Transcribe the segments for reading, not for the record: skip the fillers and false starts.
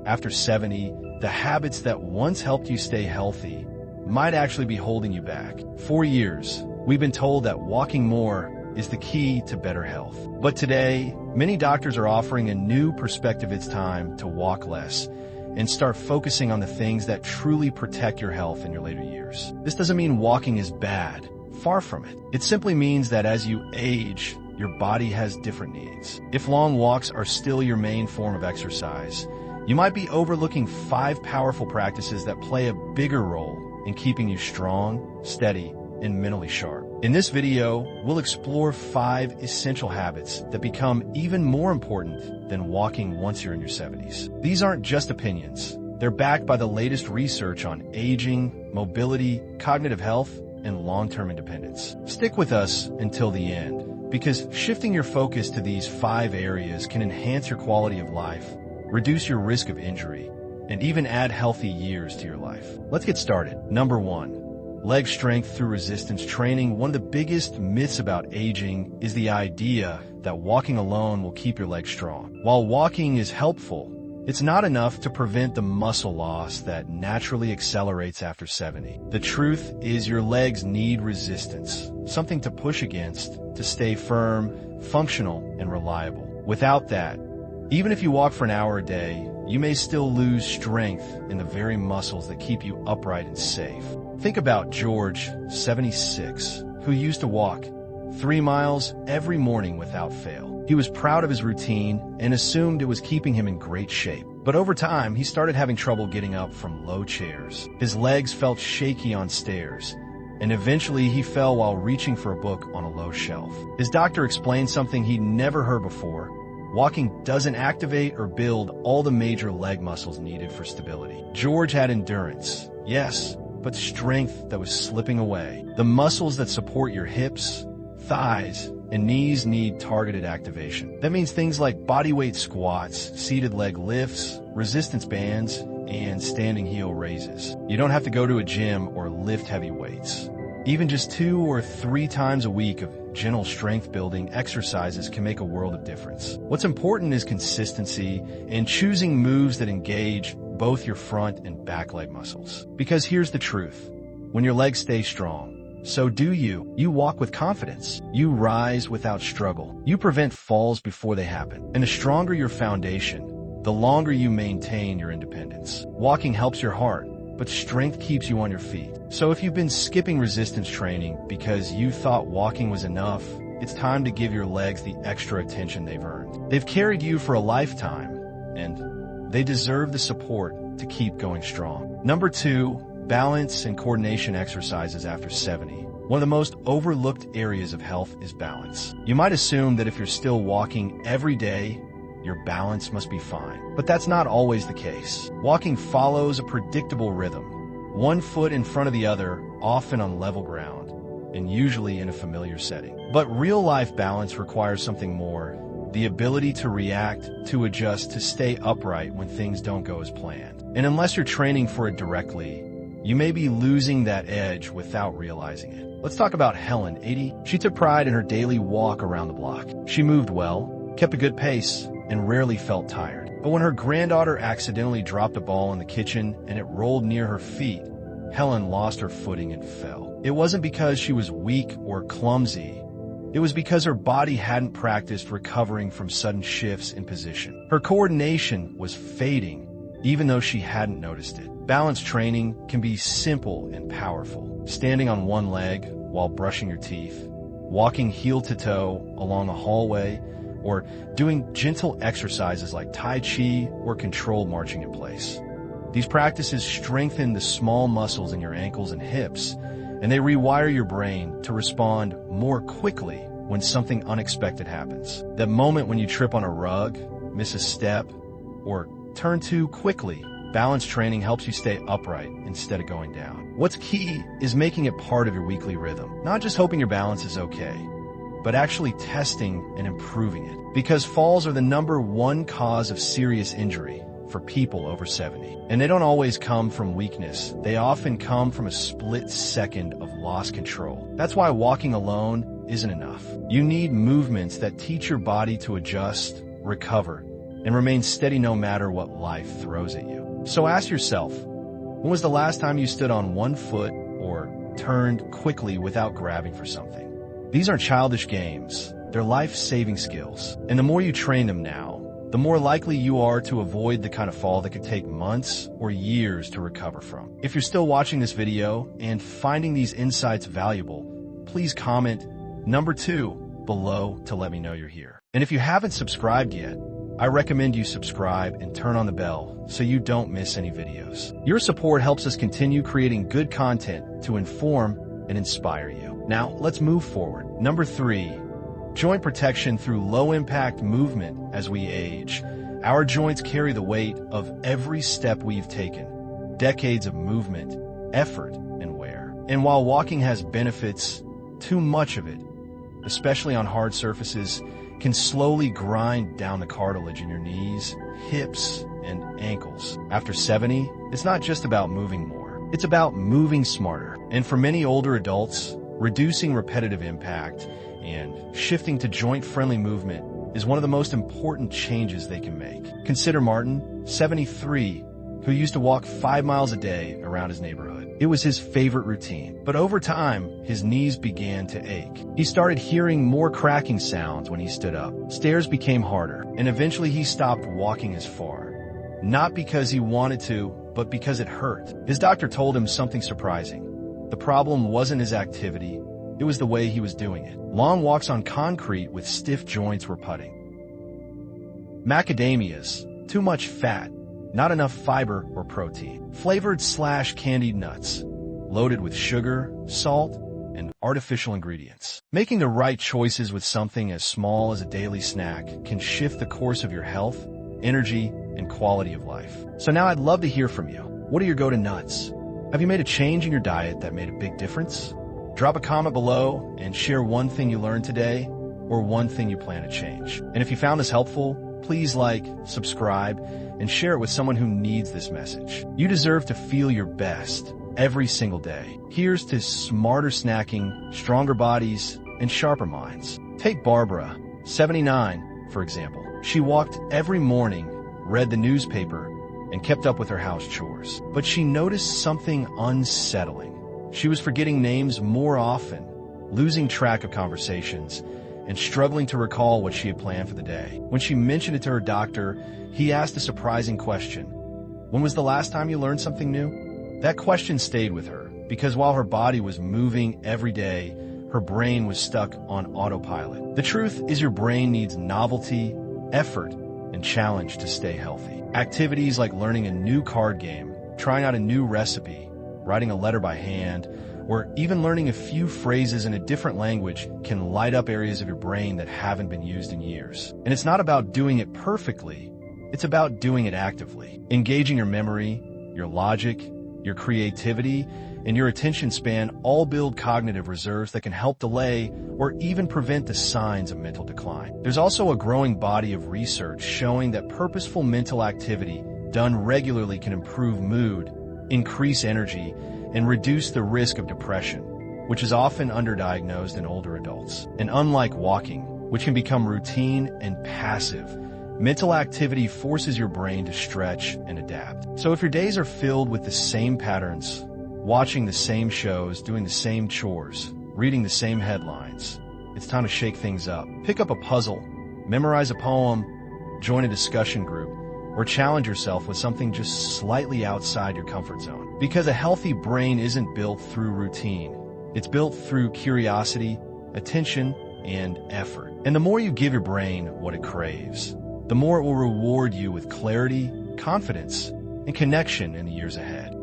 After 70, the habits that once helped you stay healthy might actually be holding you back. For years, we've been told that walking more is the key to better health. But today, many doctors are offering a new perspective. It's time to walk less and start focusing on the things that truly protect your health in your later years. This doesn't mean walking is bad. Far from it. It simply means that as you age, your body has different needs. If long walks are still your main form of exercise, you might be overlooking 5 powerful practices that play a bigger role in keeping you strong, steady, and mentally sharp. In this video, we'll explore 5 essential habits that become even more important than walking once you're in your 70s. These aren't just opinions. They're backed by the latest research on aging, mobility, cognitive health, and long-term independence. Stick with us until the end, because shifting your focus to these 5 areas can enhance your quality of life, reduce your risk of injury, and even add healthy years to your life. Let's get started. Number 1. Leg strength through resistance training. One of the biggest myths about aging is the idea that walking alone will keep your legs strong. While walking is helpful, it's not enough to prevent the muscle loss that naturally accelerates after 70. The truth is your legs need resistance, something to push against to stay firm, functional, and reliable. Without that, even if you walk for an hour a day, you may still lose strength in the very muscles that keep you upright and safe. Think about George, 76, who used to walk 3 miles every morning without fail. He was proud of his routine and assumed it was keeping him in great shape. But over time, he started having trouble getting up from low chairs. His legs felt shaky on stairs, and eventually he fell while reaching for a book on a low shelf. His doctor explained something he'd never heard before. Walking doesn't activate or build all the major leg muscles needed for stability. George had endurance, yes, but strength that was slipping away. The muscles that support your hips, thighs, and knees need targeted activation. That means things like bodyweight squats, seated leg lifts, resistance bands, and standing heel raises. You don't have to go to a gym or lift heavy weights. Even just 2 or 3 times a week of gentle strength-building exercises can make a world of difference. What's important is consistency and choosing moves that engage both your front and back leg muscles. Because here's the truth. When your legs stay strong, so do you. You walk with confidence. You rise without struggle. You prevent falls before they happen. And the stronger your foundation, the longer you maintain your independence. Walking helps your heart, but strength keeps you on your feet. So if you've been skipping resistance training because you thought walking was enough, it's time to give your legs the extra attention they've earned. They've carried you for a lifetime, and they deserve the support to keep going strong. Number 2, balance and coordination exercises after 70. One of the most overlooked areas of health is balance. You might assume that if you're still walking every day, your balance must be fine. But that's not always the case. Walking follows a predictable rhythm. One foot in front of the other, often on level ground, and usually in a familiar setting. But real-life balance requires something more. The ability to react, to adjust, to stay upright when things don't go as planned. And unless you're training for it directly, you may be losing that edge without realizing it. Let's talk about Helen, 80. She took pride in her daily walk around the block. She moved well, kept a good pace, and rarely felt tired. But when her granddaughter accidentally dropped a ball in the kitchen and it rolled near her feet, Helen lost her footing and fell. It wasn't because she was weak or clumsy. It was because her body hadn't practiced recovering from sudden shifts in position. Her coordination was fading, even though she hadn't noticed it. Balance training can be simple and powerful. Standing on one leg while brushing your teeth, walking heel to toe along a hallway, or doing gentle exercises like Tai Chi or controlled marching in place. These practices strengthen the small muscles in your ankles and hips, and they rewire your brain to respond more quickly when something unexpected happens. That moment when you trip on a rug, miss a step, or turn too quickly, balance training helps you stay upright instead of going down. What's key is making it part of your weekly rhythm, not just hoping your balance is okay, but actually testing and improving it. Because falls are the #1 cause of serious injury for people over 70. And they don't always come from weakness. They often come from a split second of lost control. That's why walking alone isn't enough. You need movements that teach your body to adjust, recover, and remain steady no matter what life throws at you. So ask yourself, when was the last time you stood on one foot or turned quickly without grabbing for something? These aren't childish games. They're life-saving skills. And the more you train them now, the more likely you are to avoid the kind of fall that could take months or years to recover from. If you're still watching this video and finding these insights valuable, please comment number 2 below to let me know you're here. And if you haven't subscribed yet, I recommend you subscribe and turn on the bell so you don't miss any videos. Your support helps us continue creating good content to inform and inspire you. Now, let's move forward. Number 3. Joint protection through low-impact movement as we age. Our joints carry the weight of every step we've taken, decades of movement, effort, and wear. And while walking has benefits, too much of it, especially on hard surfaces, can slowly grind down the cartilage in your knees, hips, and ankles. After 70, it's not just about moving more. It's about moving smarter. And for many older adults, reducing repetitive impact and shifting to joint-friendly movement is one of the most important changes they can make. Consider Martin, 73, who used to walk 5 miles a day around his neighborhood. It was his favorite routine. But over time, his knees began to ache. He started hearing more cracking sounds when he stood up. Stairs became harder, and eventually he stopped walking as far. Not because he wanted to, but because it hurt. His doctor told him something surprising. The problem wasn't his activity, it was the way he was doing it. Long walks on concrete with stiff joints were putting. Macadamias, too much fat, not enough fiber or protein. Flavored/candied nuts, loaded with sugar, salt, and artificial ingredients. Making the right choices with something as small as a daily snack can shift the course of your health, energy, and quality of life. So now I'd love to hear from you. What are your go-to nuts? Have you made a change in your diet that made a big difference? Drop a comment below and share one thing you learned today or one thing you plan to change. And if you found this helpful, please like, subscribe, and share it with someone who needs this message. You deserve to feel your best every single day. Here's to smarter snacking, stronger bodies, and sharper minds. Take Barbara, 79, for example. She walked every morning, read the newspaper, and kept up with her house chores. But she noticed something unsettling. She was forgetting names more often, losing track of conversations, and struggling to recall what she had planned for the day. When she mentioned it to her doctor, he asked a surprising question. When was the last time you learned something new? That question stayed with her, because while her body was moving every day, her brain was stuck on autopilot. The truth is your brain needs novelty, effort, and challenge to stay healthy. Activities like learning a new card game, trying out a new recipe, writing a letter by hand, or even learning a few phrases in a different language can light up areas of your brain that haven't been used in years. And it's not about doing it perfectly, it's about doing it actively. Engaging your memory, your logic, your creativity, and your attention span all build cognitive reserves that can help delay or even prevent the signs of mental decline. There's also a growing body of research showing that purposeful mental activity done regularly can improve mood, increase energy, and reduce the risk of depression, which is often underdiagnosed in older adults. And unlike walking, which can become routine and passive, mental activity forces your brain to stretch and adapt. So if your days are filled with the same patterns, watching the same shows, doing the same chores, reading the same headlines, it's time to shake things up. Pick up a puzzle, memorize a poem, join a discussion group, or challenge yourself with something just slightly outside your comfort zone. Because a healthy brain isn't built through routine. It's built through curiosity, attention, and effort. And the more you give your brain what it craves, the more it will reward you with clarity, confidence, and connection in the years ahead.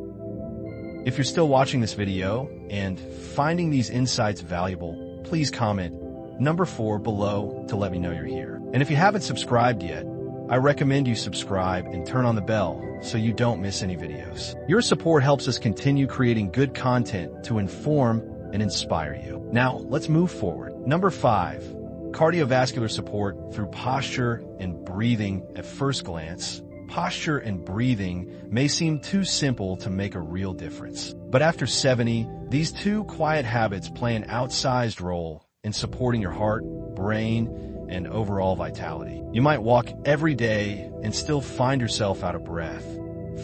If you're still watching this video and finding these insights valuable, please comment number 4 below to let me know you're here. And if you haven't subscribed yet, I recommend you subscribe and turn on the bell so you don't miss any videos. Your support helps us continue creating good content to inform and inspire you. Now, let's move forward. Number 5, cardiovascular support through posture and breathing. At first glance, posture and breathing may seem too simple to make a real difference. But after 70, these two quiet habits play an outsized role in supporting your heart, brain, and overall vitality. You might walk every day and still find yourself out of breath,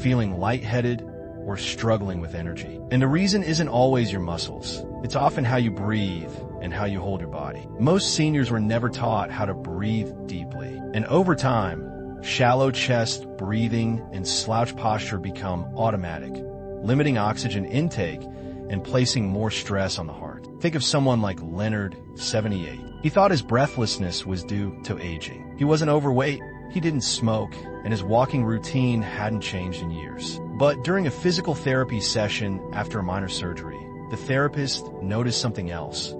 feeling lightheaded or struggling with energy. And the reason isn't always your muscles. It's often how you breathe and how you hold your body. Most seniors were never taught how to breathe deeply. And over time, shallow chest breathing and slouch posture become automatic, limiting oxygen intake and placing more stress on the heart. Think of someone like Leonard, 78. He thought his breathlessness was due to aging. He wasn't overweight, he didn't smoke, and his walking routine hadn't changed in years. But during a physical therapy session after a minor surgery, the therapist noticed something else.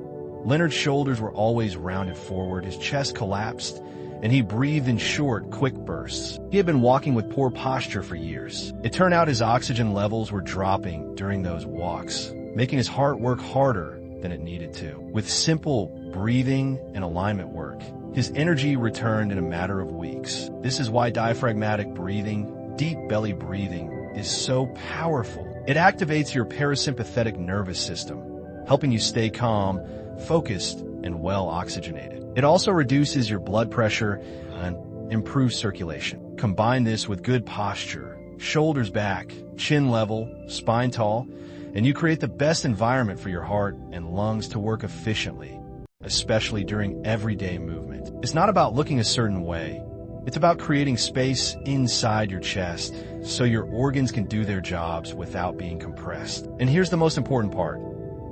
Leonard's shoulders were always rounded forward, his chest collapsed, and he breathed in short, quick bursts. He had been walking with poor posture for years. It turned out his oxygen levels were dropping during those walks, making his heart work harder than it needed to. With simple breathing and alignment work, his energy returned in a matter of weeks. This is why diaphragmatic breathing, deep belly breathing, is so powerful. It activates your parasympathetic nervous system, helping you stay calm, focused, and well oxygenated. It also reduces your blood pressure and improves circulation. Combine this with good posture, shoulders back, chin level, spine tall, and you create the best environment for your heart and lungs to work efficiently, especially during everyday movement. It's not about looking a certain way. It's about creating space inside your chest so your organs can do their jobs without being compressed. And here's the most important part.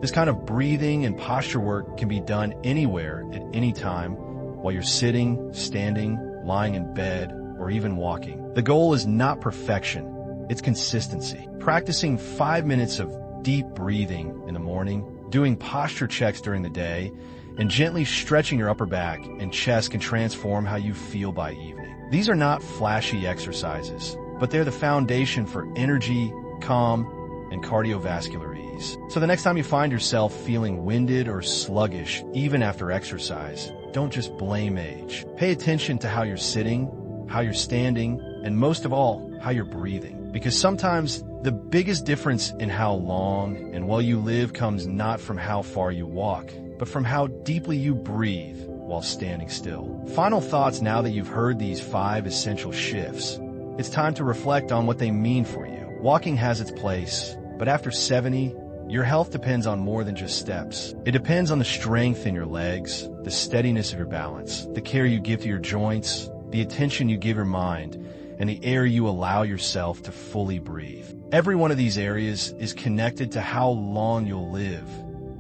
This kind of breathing and posture work can be done anywhere at any time while you're sitting, standing, lying in bed, or even walking. The goal is not perfection, it's consistency. Practicing 5 minutes of deep breathing in the morning, doing posture checks during the day, and gently stretching your upper back and chest can transform how you feel by evening. These are not flashy exercises, but they're the foundation for energy, calm, and cardiovascular ease. So the next time you find yourself feeling winded or sluggish, even after exercise, don't just blame age. Pay attention to how you're sitting, how you're standing, and most of all, how you're breathing. Because sometimes the biggest difference in how long and well you live comes not from how far you walk, but from how deeply you breathe while standing still. Final thoughts now that you've heard these 5 essential shifts. It's time to reflect on what they mean for you. Walking has its place, but after 70, your health depends on more than just steps. It depends on the strength in your legs, the steadiness of your balance, the care you give to your joints, the attention you give your mind, and the air you allow yourself to fully breathe. Every one of these areas is connected to how long you'll live,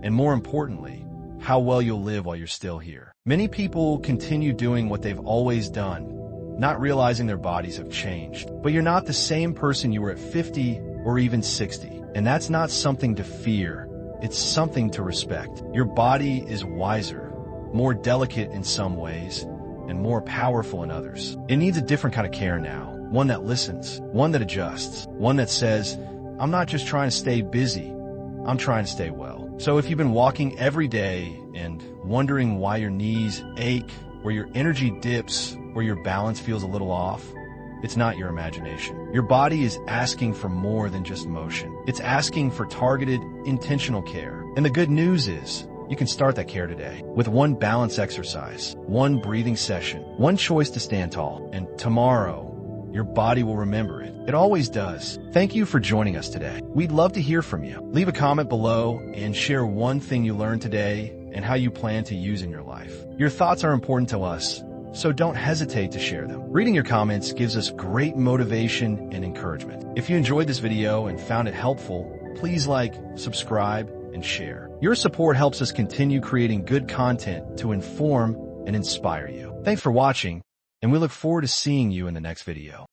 and more importantly, how well you'll live while you're still here. Many people continue doing what they've always done, not realizing their bodies have changed. But you're not the same person you were at 50 or even 60. And that's not something to fear. It's something to respect. Your body is wiser, more delicate in some ways, and more powerful in others. It needs a different kind of care now. One that listens, one that adjusts, one that says, I'm not just trying to stay busy, I'm trying to stay well. So if you've been walking every day and wondering why your knees ache, where your energy dips, where your balance feels a little off, it's not your imagination. Your body is asking for more than just motion. It's asking for targeted, intentional care. And the good news is, you can start that care today with one balance exercise, one breathing session, one choice to stand tall, and tomorrow, your body will remember it. It always does. Thank you for joining us today. We'd love to hear from you. Leave a comment below and share one thing you learned today and how you plan to use in your life. Your thoughts are important to us, so don't hesitate to share them. Reading your comments gives us great motivation and encouragement. If you enjoyed this video and found it helpful, please like, subscribe, and share. Your support helps us continue creating good content to inform and inspire you. Thanks for watching, and we look forward to seeing you in the next video.